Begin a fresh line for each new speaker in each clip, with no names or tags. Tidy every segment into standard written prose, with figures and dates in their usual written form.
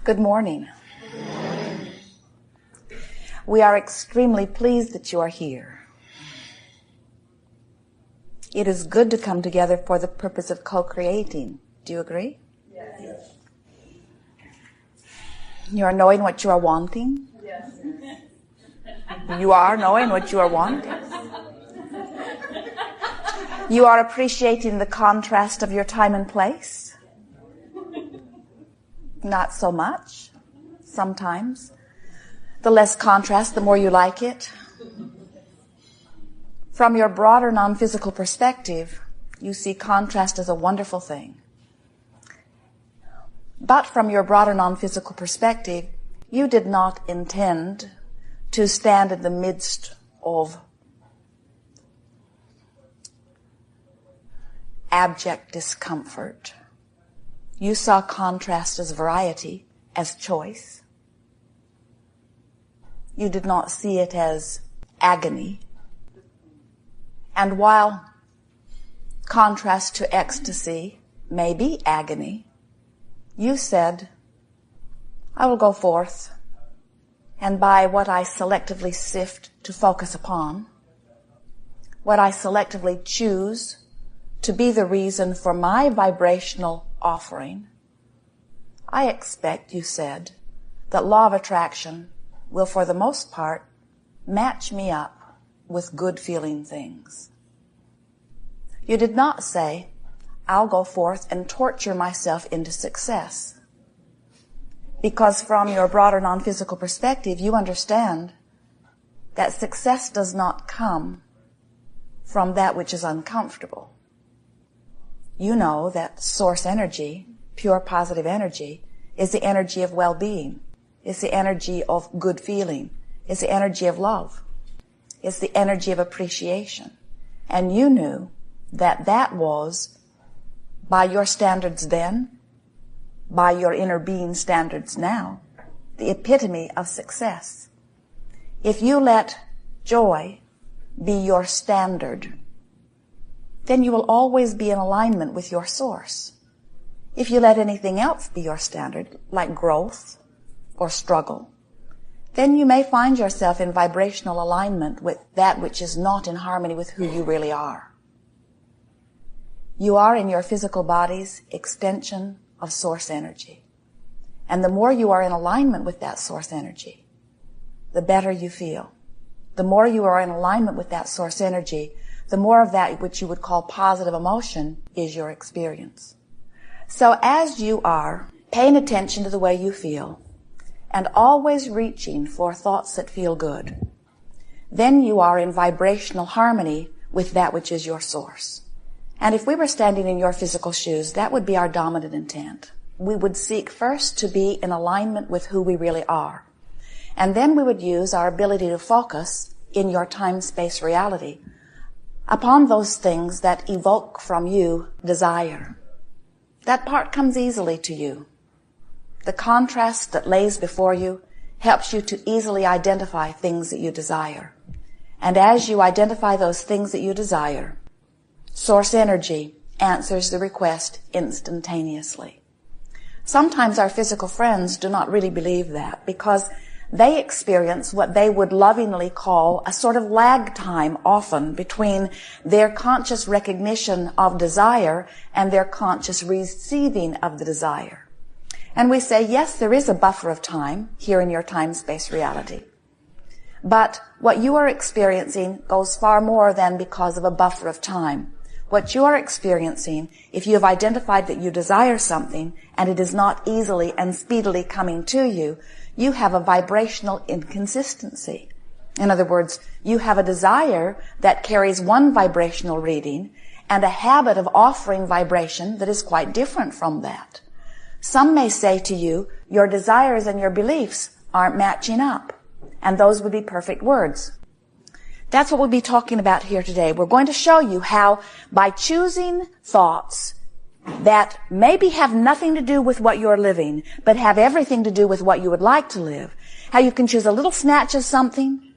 Good morning. We are extremely pleased that you are here. It is good to come together for the purpose of co-creating. Do you agree?
Yes.
You are knowing what you are wanting?
Yes.
You are knowing what you are wanting? You are appreciating the contrast of your time and place? Not so much. Sometimes. The less contrast, the more you like it. From your broader non-physical perspective, you see contrast as a wonderful thing. But from your broader non-physical perspective, you did not intend to stand in the midst of abject discomfort. You saw contrast as variety, as choice. You did not see it as agony. And while contrast to ecstasy may be agony, you said, I will go forth, and by what I selectively sift to focus upon, what I selectively choose to be the reason for my vibrational offering, I expect, you said, that law of attraction will for the most part match me up with good feeling things. You did not say, I'll go forth and torture myself into success. Because from your broader non-physical perspective, you understand that success does not come from that which is uncomfortable. You know that source energy, pure positive energy, is the energy of well-being. It's the energy of good feeling. It's the energy of love. It's the energy of appreciation. And you knew that that was, by your standards then, by your inner being standards now, the epitome of success. If you let joy be your standard, then you will always be in alignment with your source. If you let anything else be your standard, like growth or struggle, then you may find yourself in vibrational alignment with that which is not in harmony with who you really are. You are in your physical body's extension of source energy. And the more you are in alignment with that source energy, the better you feel. The more you are in alignment with that source energy, the more of that which you would call positive emotion is your experience. So as you are paying attention to the way you feel and always reaching for thoughts that feel good, then you are in vibrational harmony with that which is your source. And if we were standing in your physical shoes, that would be our dominant intent. We would seek first to be in alignment with who we really are. And then we would use our ability to focus in your time-space reality upon those things that evoke from you desire. That part comes easily to you. The contrast that lays before you helps you to easily identify things that you desire. And as you identify those things that you desire, source energy answers the request instantaneously. Sometimes our physical friends do not really believe that because they experience what they would lovingly call a sort of lag time often between their conscious recognition of desire and their conscious receiving of the desire. And we say, yes, there is a buffer of time here in your time-space reality. But what you are experiencing goes far more than because of a buffer of time. What you are experiencing, if you have identified that you desire something and it is not easily and speedily coming to you, you have a vibrational inconsistency. In other words, you have a desire that carries one vibrational reading and a habit of offering vibration that is quite different from that. Some may say to you, your desires and your beliefs aren't matching up. And those would be perfect words. That's what we'll be talking about here today. We're going to show you how by choosing thoughts that maybe have nothing to do with what you're living, but have everything to do with what you would like to live, how you can choose a little snatch of something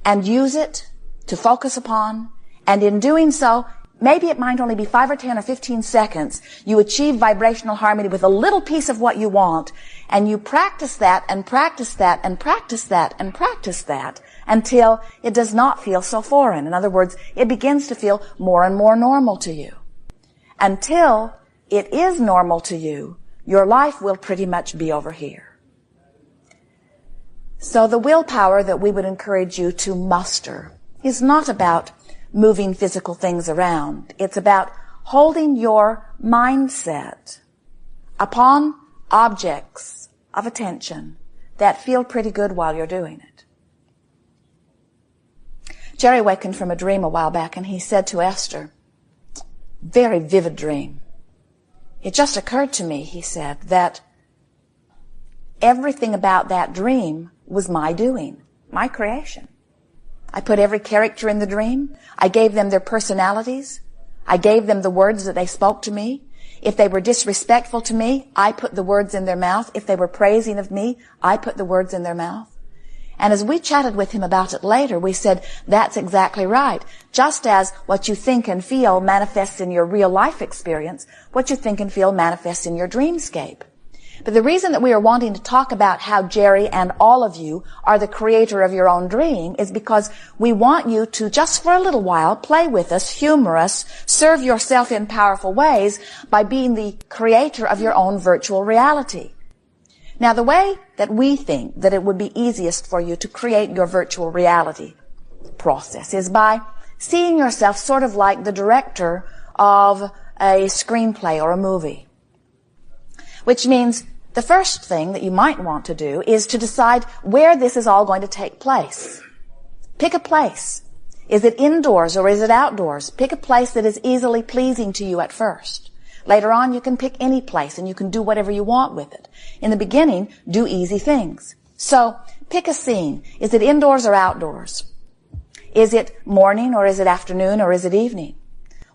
and use it to focus upon, and in doing so, maybe it might only be 5 or 10 or 15 seconds, you achieve vibrational harmony with a little piece of what you want, And you practice that and practice that and practice that and practice that until it does not feel so foreign. In other words, it begins to feel more and more normal to you. Until it is normal to you, your life will pretty much be over here. So the willpower that we would encourage you to muster is not about moving physical things around. It's about holding your mindset upon objects of attention that feel pretty good while you're doing it. Jerry wakened from a dream a while back, and he said to Esther, very vivid dream. It just occurred to me, he said, that everything about that dream was my doing, my creation. I put every character in the dream. I gave them their personalities. I gave them the words that they spoke to me. If they were disrespectful to me, I put the words in their mouth. If they were praising of me, I put the words in their mouth. And as we chatted with him about it later, we said, that's exactly right. Just as what you think and feel manifests in your real life experience, what you think and feel manifests in your dreamscape. But the reason that we are wanting to talk about how Jerry and all of you are the creator of your own dream is because we want you to, just for a little while, play with us, humor us, serve yourself in powerful ways by being the creator of your own virtual reality. Now, the way that we think that it would be easiest for you to create your virtual reality process is by seeing yourself sort of like the director of a screenplay or a movie. Which means the first thing that you might want to do is to decide where this is all going to take place. Pick a place. Is it indoors or is it outdoors? Pick a place that is easily pleasing to you at first. Later on, you can pick any place and you can do whatever you want with it. In the beginning, do easy things. So, pick a scene. Is it indoors or outdoors? Is it morning or is it afternoon or is it evening?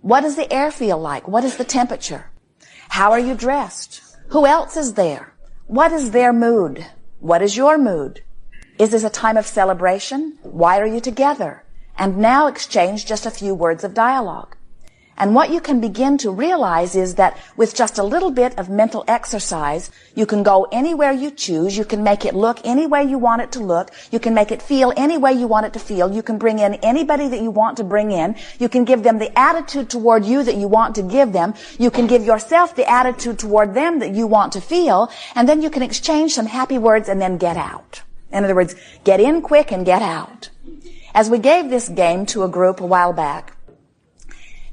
What does the air feel like? What is the temperature? How are you dressed? Who else is there? What is their mood? What is your mood? Is this a time of celebration? Why are you together? And now exchange just a few words of dialogue. And what you can begin to realize is that with just a little bit of mental exercise, you can go anywhere you choose. You can make it look any way you want it to look. You can make it feel any way you want it to feel. You can bring in anybody that you want to bring in. You can give them the attitude toward you that you want to give them. You can give yourself the attitude toward them that you want to feel. And then you can exchange some happy words and then get out. In other words, get in quick and get out. As we gave this game to a group a while back,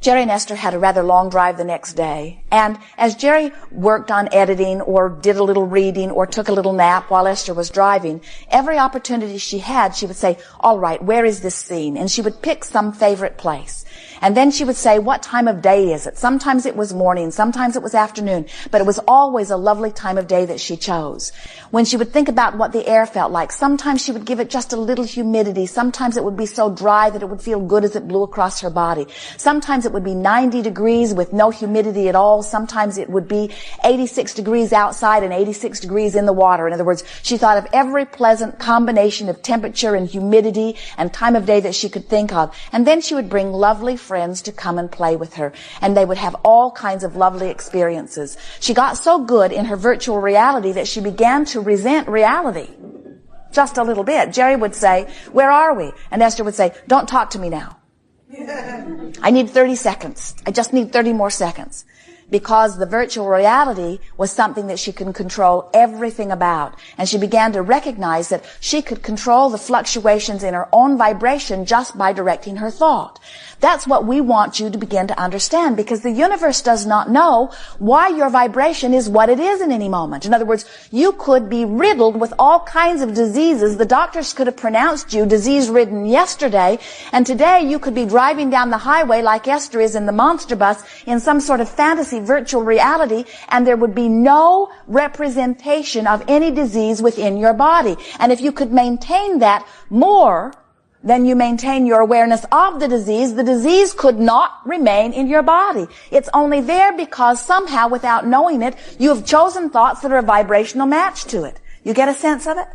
Jerry and Esther had a rather long drive the next day, and as Jerry worked on editing or did a little reading or took a little nap while Esther was driving, every opportunity she had, she would say, all right, where is this scene? And she would pick some favorite place. And then she would say, what time of day is it? Sometimes it was morning, sometimes it was afternoon, but it was always a lovely time of day that she chose. When she would think about what the air felt like, sometimes she would give it just a little humidity. Sometimes it would be so dry that it would feel good as it blew across her body. Sometimes it would be 90 degrees with no humidity at all. Sometimes it would be 86 degrees outside and 86 degrees in the water. In other words, she thought of every pleasant combination of temperature and humidity and time of day that she could think of. And then she would bring lovely friends to come and play with her. And they would have all kinds of lovely experiences. She got so good in her virtual reality that she began to resent reality. Just a little bit. Jerry would say, where are we? And Esther would say, don't talk to me now. I need 30 seconds. I just need 30 more seconds. Because the virtual reality was something that she could control everything about. And she began to recognize that she could control the fluctuations in her own vibration just by directing her thought. That's what we want you to begin to understand, because the universe does not know why your vibration is what it is in any moment. In other words, you could be riddled with all kinds of diseases. The doctors could have pronounced you disease-ridden yesterday, and today you could be driving down the highway like Esther is in the monster bus in some sort of fantasy virtual reality, and there would be no representation of any disease within your body. And if you could maintain that more than you maintain your awareness of the disease could not remain in your body. It's only there because somehow, without knowing it, you have chosen thoughts that are a vibrational match to it. You get a sense of it?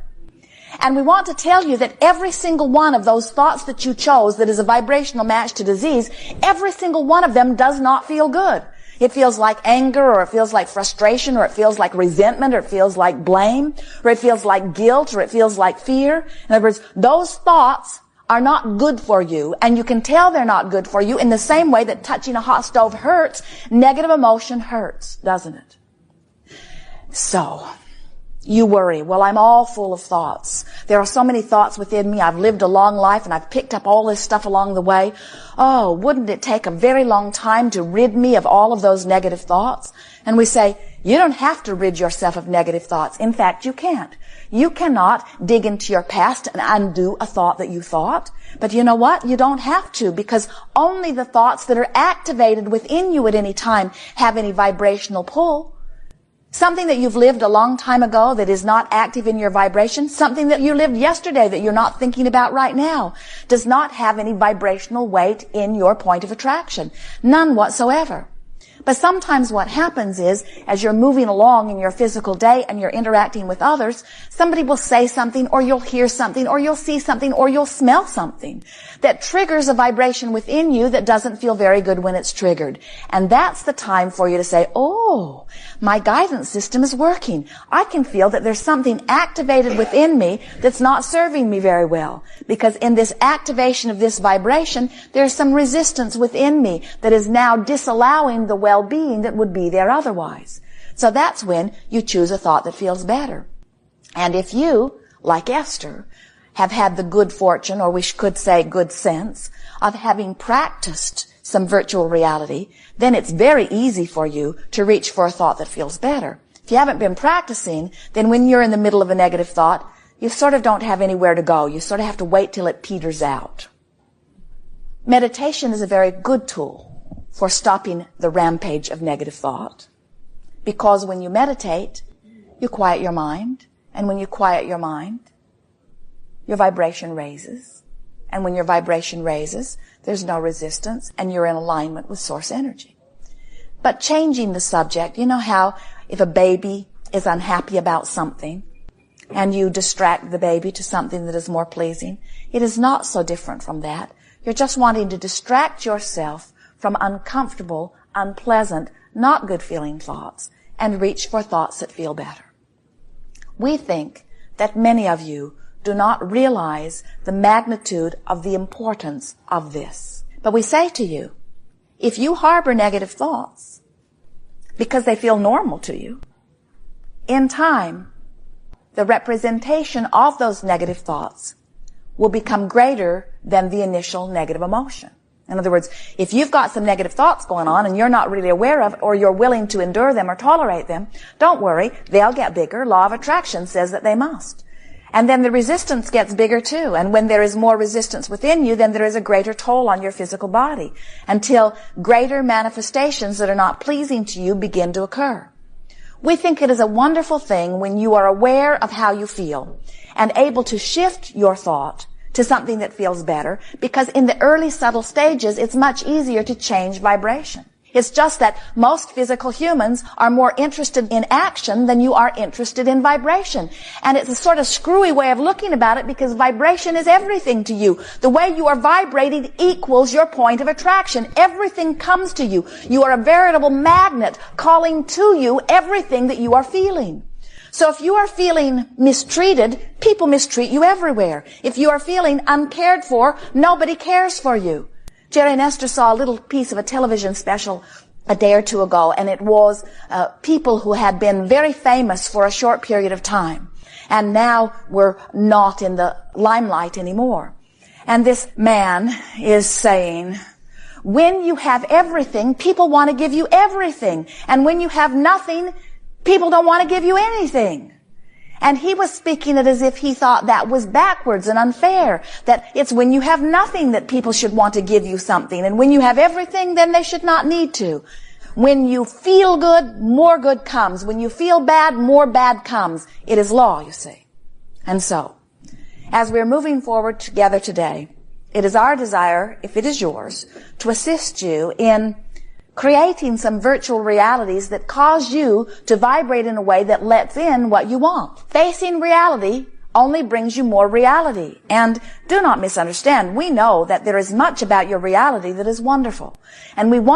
And we want to tell you that every single one of those thoughts that you chose that is a vibrational match to disease, every single one of them does not feel good. It feels like anger, or it feels like frustration, or it feels like resentment, or it feels like blame, or it feels like guilt, or it feels like fear. In other words, those thoughts are not good for you, and you can tell they're not good for you in the same way that touching a hot stove hurts. Negative emotion hurts, doesn't it? So, you worry, well, I'm all full of thoughts. There are so many thoughts within me. I've lived a long life and I've picked up all this stuff along the way. Oh, wouldn't it take a very long time to rid me of all of those negative thoughts? And we say, you don't have to rid yourself of negative thoughts. In fact, you can't. You cannot dig into your past and undo a thought that you thought. But you know what? You don't have to, because only the thoughts that are activated within you at any time have any vibrational pull. Something that you've lived a long time ago that is not active in your vibration, something that you lived yesterday that you're not thinking about right now, does not have any vibrational weight in your point of attraction. None whatsoever. But sometimes what happens is, as you're moving along in your physical day and you're interacting with others, somebody will say something, or you'll hear something, or you'll see something, or you'll smell something that triggers a vibration within you that doesn't feel very good when it's triggered. And that's the time for you to say, oh, my guidance system is working. I can feel that there's something activated within me that's not serving me very well. Because in this activation of this vibration, there's some resistance within me that is now disallowing the well-being that would be there otherwise. So that's when you choose a thought that feels better. And if you, like Esther, have had the good fortune, or we could say good sense, of having practiced some virtual reality, then it's very easy for you to reach for a thought that feels better. If you haven't been practicing, then when you're in the middle of a negative thought, you sort of don't have anywhere to go. You sort of have to wait till it peters out. Meditation is a very good tool for stopping the rampage of negative thought, because when you meditate, you quiet your mind, and when you quiet your mind, your vibration raises. And when your vibration raises, there's no resistance, and you're in alignment with source energy. But changing the subject, you know how if a baby is unhappy about something, and you distract the baby to something that is more pleasing, it is not so different from that. You're just wanting to distract yourself from uncomfortable, unpleasant, not good feeling thoughts, and reach for thoughts that feel better. We think that many of you do not realize the magnitude of the importance of this. But we say to you, if you harbor negative thoughts because they feel normal to you, in time, the representation of those negative thoughts will become greater than the initial negative emotion. In other words, if you've got some negative thoughts going on and you're not really aware of, or you're willing to endure them or tolerate them, don't worry, they'll get bigger. Law of attraction says that they must. And then the resistance gets bigger too. And when there is more resistance within you, then there is a greater toll on your physical body, until greater manifestations that are not pleasing to you begin to occur. We think it is a wonderful thing when you are aware of how you feel and able to shift your thought to something that feels better, because in the early subtle stages, it's much easier to change vibration. It's just that most physical humans are more interested in action than you are interested in vibration. And it's a sort of screwy way of looking about it, because vibration is everything to you. The way you are vibrating equals your point of attraction. Everything comes to you. You are a veritable magnet calling to you everything that you are feeling. So if you are feeling mistreated, people mistreat you everywhere. If you are feeling uncared for, nobody cares for you. Jerry and Esther saw a little piece of a television special a day or two ago, and it was people who had been very famous for a short period of time and now were not in the limelight anymore. And this man is saying, when you have everything, people want to give you everything. And when you have nothing, people don't want to give you anything. And he was speaking it as if he thought that was backwards and unfair, that it's when you have nothing that people should want to give you something, and when you have everything, then they should not need to. When you feel good, more good comes. When you feel bad, more bad comes. It is law, you see. And so, as we're moving forward together today, it is our desire, if it is yours, to assist you in creating some virtual realities that cause you to vibrate in a way that lets in what you want. Facing reality only brings you more reality. And do not misunderstand, we know that there is much about your reality that is wonderful. And we want